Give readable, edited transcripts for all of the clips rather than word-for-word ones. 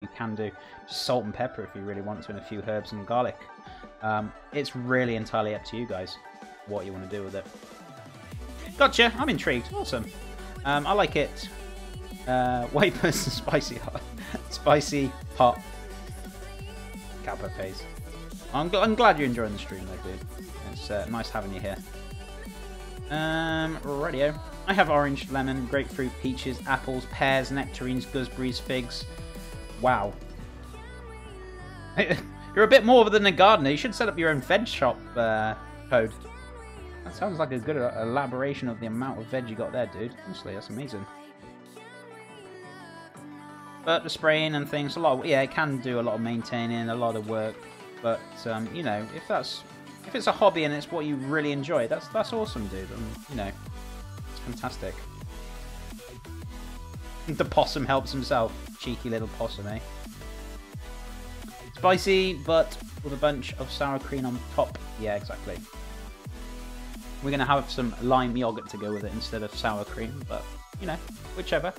you can do just salt and pepper if you really want to, and a few herbs and garlic. It's really entirely up to you guys what you want to do with it. Gotcha, I'm intrigued. Awesome. I like it. White person, spicy hot. Spicy hot. Cowboy face. I'm glad you're enjoying the stream though, dude. It's nice having you here. Radio. I have orange, lemon, grapefruit, peaches, apples, pears, nectarines, gooseberries, figs. Wow. You're a bit more than a gardener. You should set up your own veg shop code. That sounds like a good elaboration of the amount of veg you got there, dude. Honestly, that's amazing. But the spraying and things, yeah, it can do a lot of maintaining, a lot of work. But you know, if it's a hobby and it's what you really enjoy, that's awesome, dude. And you know, it's fantastic. The possum helps himself. Cheeky little possum, eh? Spicy, but with a bunch of sour cream on top. Yeah, exactly. We're going to have some lime yogurt to go with it instead of sour cream, but, you know, whichever.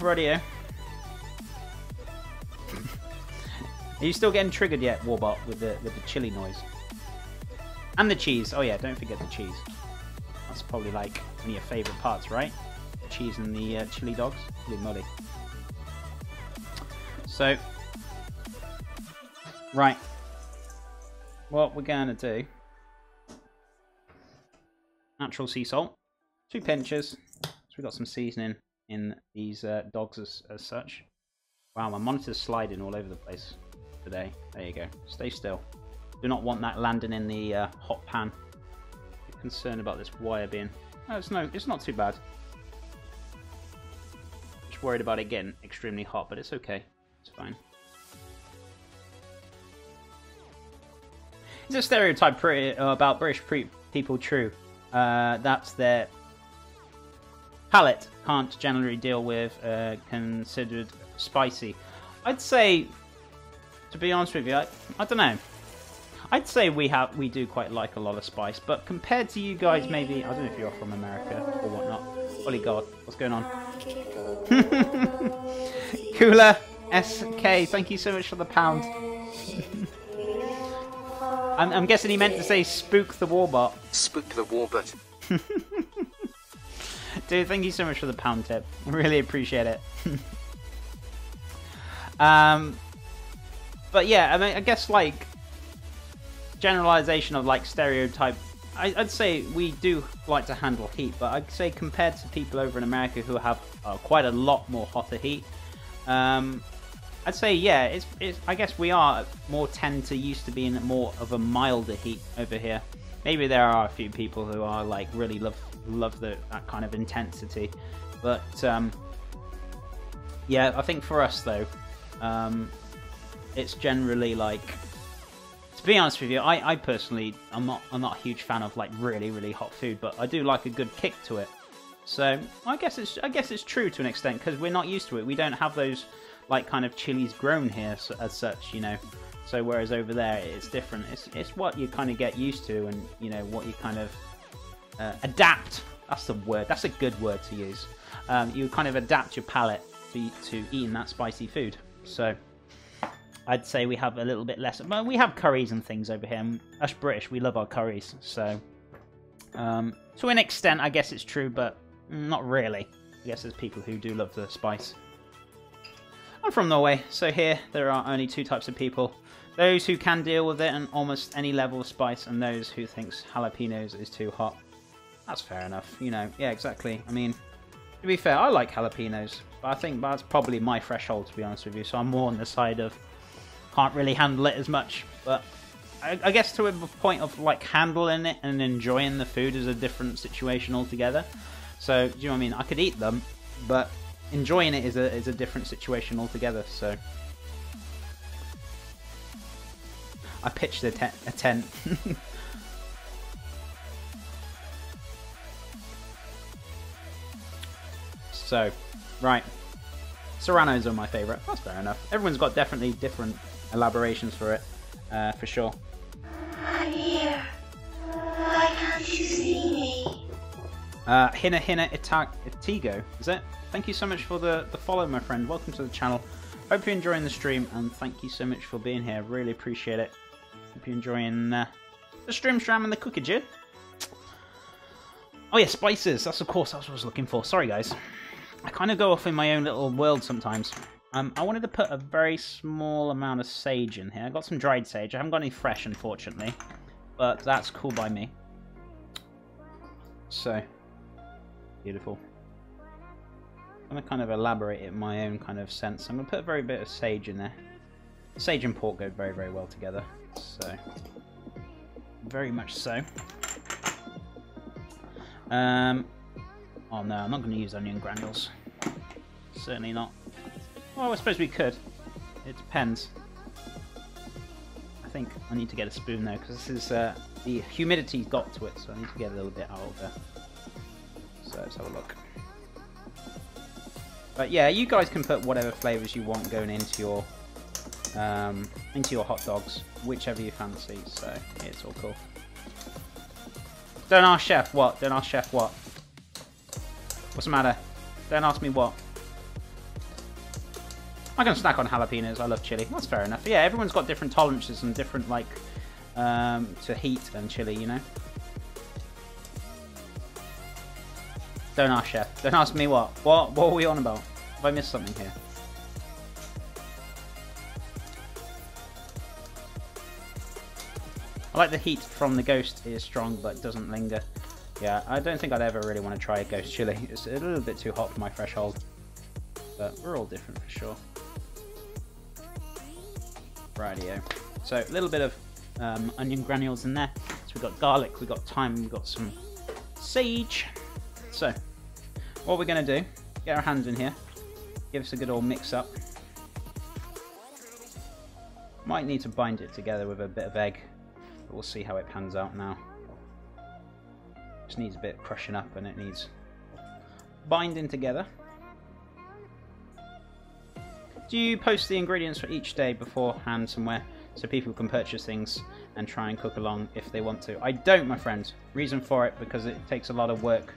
Radio. Are you still getting triggered yet, Warbot, with the chili noise? And the cheese. Oh yeah, don't forget the cheese. That's probably like one of your favourite parts, right? The cheese and the chili dogs. Holy moly. So, right. What we're going to do. Natural sea salt. 2 pinches. So we've got some seasoning in these dogs as such. Wow, my monitor's sliding all over the place today. There you go. Stay still. Do not want that landing in the hot pan. I'm concerned about this wire being... Oh, it's not too bad. Just worried about it getting extremely hot, but it's okay. It's fine. Is a stereotype about British people true? That's their palate can't generally deal with considered spicy. I'd say, to be honest with you, I don't know. I'd say we do quite like a lot of spice, but compared to you guys, maybe I don't know if you're from America or whatnot. Holy God, what's going on? Cooler SK, thank you so much for the pound. I'm guessing he meant to say spook the warbot. Spook the warbot. Dude, thank you so much for the pound tip. I really appreciate it. But yeah, I mean, I guess like generalization of like stereotype. I'd say we do like to handle heat, but I'd say compared to people over in America who have quite a lot more hotter heat, I'd say yeah, I guess we are more tend to used to being more of a milder heat over here. Maybe there are a few people who are like really love that kind of intensity, but yeah, I think for us though, it's generally like, to be honest with you, I personally I'm not a huge fan of like really hot food, but I do like a good kick to it. So I guess it's true to an extent because we're not used to it. We don't have those like kind of chilies grown here as such, you know. So whereas over there it's different. It's what you kind of get used to, and you know what you kind of adapt. That's the word. That's a good word to use. You kind of adapt your palate to eating that spicy food. So I'd say we have a little bit less. Well, we have curries and things over here. And us British, we love our curries. So to an extent, I guess it's true, but not really. I guess there's people who do love the spice. I'm from Norway, so here there are only 2 types of people. Those who can deal with it and almost any level of spice, and those who thinks jalapenos is too hot. That's fair enough, you know. Yeah, exactly. I mean, to be fair, I like jalapenos, but I think that's probably my threshold, to be honest with you. So I'm more on the side of can't really handle it as much. But I guess to a point of like handling it and enjoying the food is a different situation altogether. So do you know what I mean? I could eat them, but enjoying it is a different situation altogether. So I pitched a tent. So, right. Serranos are my favourite. That's fair enough. Everyone's got definitely different elaborations for it, for sure. I'm here. Why can't you see me? Hina Itigo, is it? Thank you so much for the follow, my friend. Welcome to the channel. Hope you're enjoying the stream, and thank you so much for being here. Really appreciate it. Hope you're enjoying the stream and the cookage. Oh yeah, spices. That's of course that's what I was looking for. Sorry guys. I kind of go off in my own little world sometimes. I wanted to put a very small amount of sage in here. I got some dried sage. I haven't got any fresh, unfortunately, but that's cool by me. So beautiful. I'm going to kind of elaborate it in my own kind of sense. I'm going to put a very bit of sage in there. Sage and pork go very, very well together. So, very much so. Oh no, I'm not going to use onion granules. Certainly not. Well, I suppose we could. It depends. I think I need to get a spoon though, because this is the humidity's got to it, so I need to get a little bit out of there. So let's have a look. But yeah, you guys can put whatever flavours you want going into your hot dogs, whichever you fancy. So yeah, it's all cool. Don't ask chef what. Don't ask chef what. What's the matter? Don't ask me what. I can snack on jalapenos. I love chili. That's fair enough. Yeah, everyone's got different tolerances and different like to heat and chili, you know. Don't ask chef. Don't ask me what. What are we on about? Have I missed something here? I like the heat from the ghost is strong but doesn't linger. Yeah, I don't think I'd ever really want to try a ghost chili. It's a little bit too hot for my threshold. But we're all different for sure. Rightio. So a little bit of onion granules in there. So we've got garlic, we've got thyme, we've got some sage. So, what we're going to do, get our hands in here, give us a good old mix up. Might need to bind it together with a bit of egg, but we'll see how it pans out now. Just needs a bit of crushing up and it needs binding together. Do you post the ingredients for each day beforehand somewhere so people can purchase things and try and cook along if they want to? I don't, my friend. Reason for it, because it takes a lot of work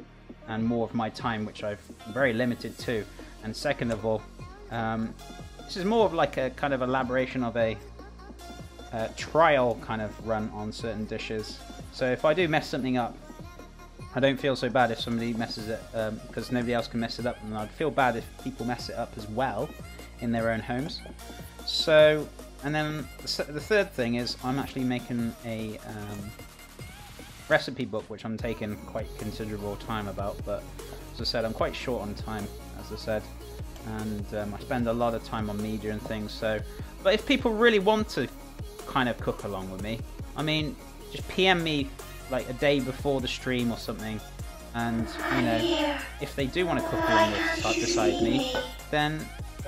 and more of my time, which I'm very limited to. And second of all, this is more of like a kind of elaboration of a trial kind of run on certain dishes. So if I do mess something up, I don't feel so bad if somebody messes it, because nobody else can mess it up, and I'd feel bad if people mess it up as well in their own homes. So, and then the third thing is I'm actually making a recipe book, which I'm taking quite considerable time about, but as I said, I'm quite short on time, as I said, and I spend a lot of time on media and things. So, but if people really want to kind of cook along with me, I mean, just PM me like a day before the stream or something, and you know, if they do want to cook along beside me, then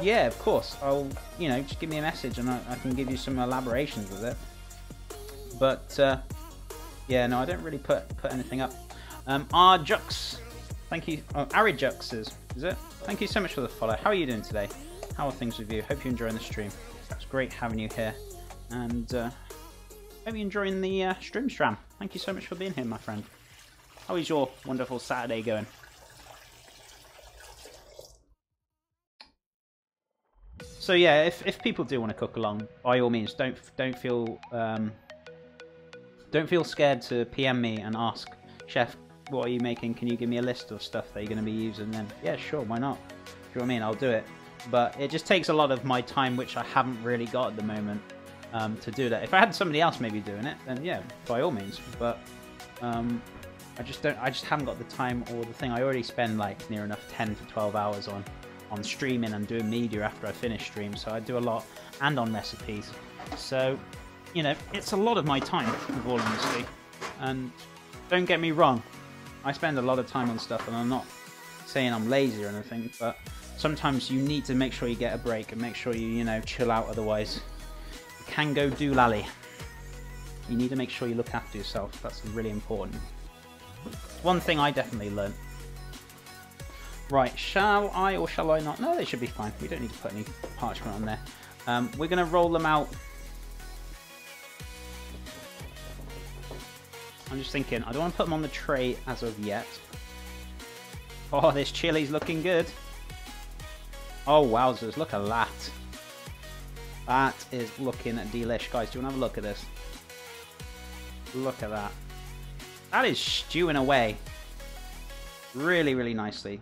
yeah, of course, I'll, you know, just give me a message and I can give you some elaborations with it. But yeah, no, I don't really put anything up. Jux, thank you. Oh, Arid Jux is it? Thank you so much for the follow. How are you doing today? How are things with you? Hope you're enjoying the stream. It's great having you here, and hope you're enjoying the stream. Thank you so much for being here, my friend. How is your wonderful Saturday going? So yeah, if people do want to cook along, by all means, don't feel scared to PM me and ask, chef, what are you making? Can you give me a list of stuff that you're going to be using? Then yeah, sure, why not? Do you know what I mean? I'll do it. But it just takes a lot of my time, which I haven't really got at the moment, to do that. If I had somebody else maybe doing it, then yeah, by all means. But I just haven't got the time or the thing. I already spend like near enough 10 to 12 hours on streaming and doing media after I finish streams, so I do a lot, and on recipes. So, you know, it's a lot of my time, with all honesty. And don't get me wrong, I spend a lot of time on stuff, and I'm not saying I'm lazy or anything, but sometimes you need to make sure you get a break and make sure you know, chill out, otherwise you can go doolally. You need to make sure you look after yourself. That's really important. One thing I definitely learned. Right, shall I or shall I not? No, they should be fine. We don't need to put any parchment on there. We're going to roll them out. I'm just thinking, I don't want to put them on the tray as of yet. Oh, this chili's looking good. Oh, wowzers, look at that. That is looking delish. Guys, do you want to have a look at this? Look at that. That is stewing away really, really nicely.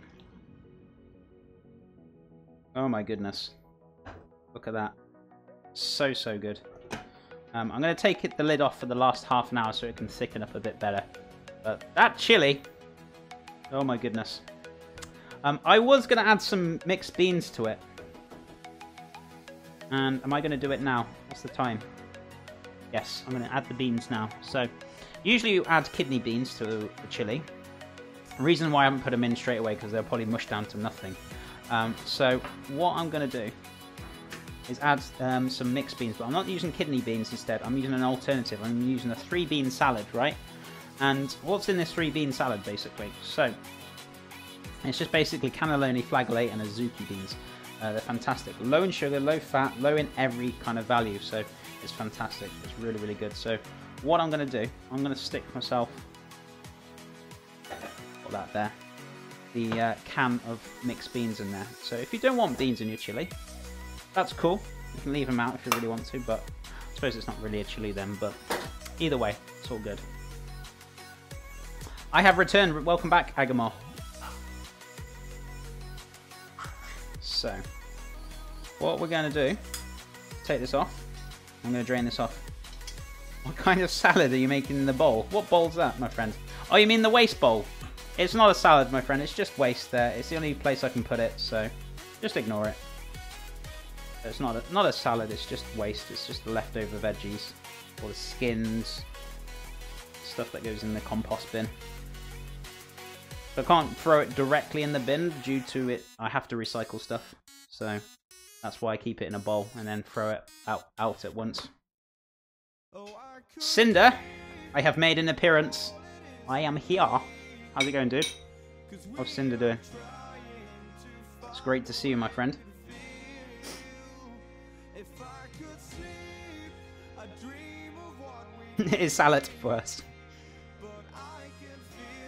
Oh my goodness. Look at that. So, so good. I'm going to take the lid off for the last half an hour so it can thicken up a bit better. But that chili... Oh my goodness. I was going to add some mixed beans to it. And am I going to do it now? What's the time? Yes, I'm going to add the beans now. So, usually you add kidney beans to the chili. The reason why I haven't put them in straight away because they'll probably mush down to nothing. So, what I'm going to do is add some mixed beans. But I'm not using kidney beans instead. I'm using an alternative. I'm using a 3-bean salad, right? And what's in this 3-bean salad, basically? So, it's just basically cannelloni, flageolet, and azuki beans. They're fantastic. Low in sugar, low fat, low in every kind of value. So, it's fantastic. It's really, really good. So, what I'm going to do, I'm going to stick myself... Put that there. The can of mixed beans in there. So, if you don't want beans in your chili, that's cool. You can leave them out if you really want to, but I suppose it's not really a chili then, but either way, it's all good. I have returned. Welcome back, Agamor. So, what we're going to do, take this off. I'm going to drain this off. What kind of salad are you making in the bowl? What bowl's that, my friend? Oh, you mean the waste bowl? It's not a salad, my friend. It's just waste there. It's the only place I can put it, so just ignore it. It's not a salad. It's just waste. It's just the leftover veggies, or the skins, stuff that goes in the compost bin. So I can't throw it directly in the bin due to it. I have to recycle stuff, so that's why I keep it in a bowl and then throw it out at once. Cinder, I have made an appearance. I am here. How's it going, dude? How's Cinder doing? It's great to see you, my friend. Is salad first.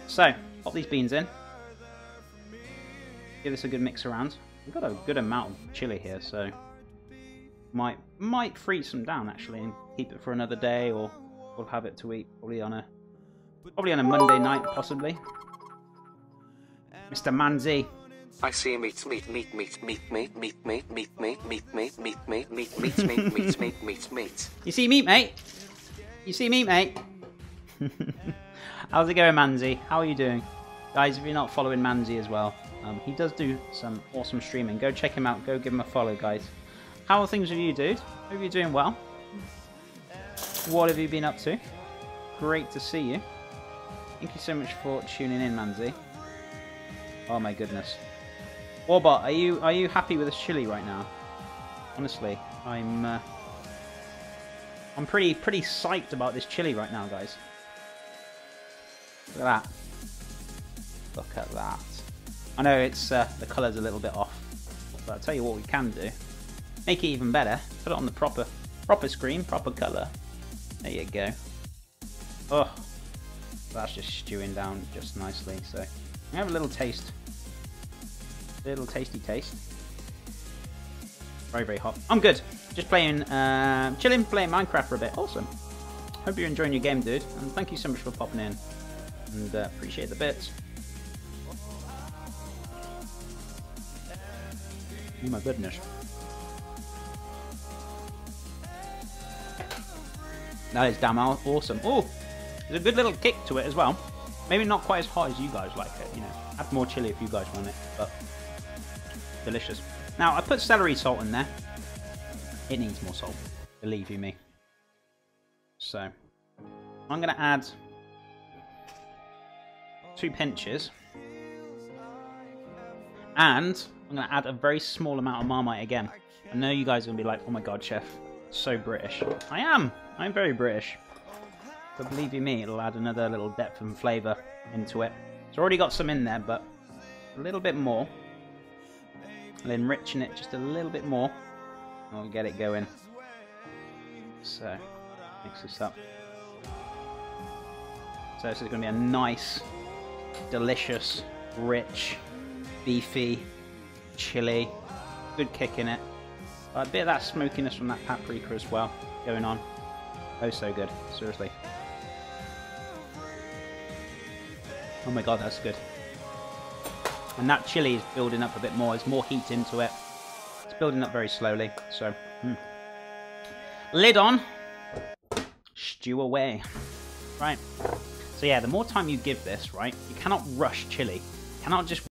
So, pop these beans in. Give this a good mix around. We've got a good amount of chili here, so might freeze some down actually and keep it for another day, or we'll have it to eat probably on a Monday night possibly. Mr. Manzi. I see meat. You see meat, mate? You see meat, mate? How's it going, Manzi? How are you doing? Guys, if you're not following Manzi as well, he does do some awesome streaming. Go check him out. Go give him a follow, guys. How are things with you, dude? Hope you're doing well. What have you been up to? Great to see you. Thank you so much for tuning in, Manzi. Oh my goodness. Warbot, are you happy with this chili right now? Honestly, I'm pretty psyched about this chili right now, guys. Look at that. Look at that. I know it's the colour's a little bit off, but I'll tell you what we can do. Make it even better. Put it on the proper screen, proper colour. There you go. Oh, that's just stewing down just nicely. So I have a little taste. Little tasty taste. Very, very hot. I'm good. Just playing, chilling, playing Minecraft for a bit. Awesome. Hope you're enjoying your game, dude. And thank you so much for popping in. And appreciate the bits. Oh my goodness. That is damn awesome. Oh, there's a good little kick to it as well. Maybe not quite as hot as you guys like it, you know. Add more chili if you guys want it, but delicious. Now, I put celery salt in there. It needs more salt, believe you me. So, I'm going to add 2 pinches. And I'm going to add a very small amount of Marmite again. I know you guys are going to be like, oh my god, chef, so British. I am. I'm very British. But believe you me, it'll add another little depth and flavour into it. It's already got some in there, but a little bit more. I'll enrichen it just a little bit more. And we'll get it going. So, mix this up. So this is going to be a nice, delicious, rich beefy, chili, good kick in it. A bit of that smokiness from that paprika as well going on. Oh, so good. Seriously. Oh my god, that's good. And that chili is building up a bit more. There's more heat into it. It's building up very slowly. So, lid on. Stew away. Right. So yeah, the more time you give this, right, you cannot rush chili. You cannot just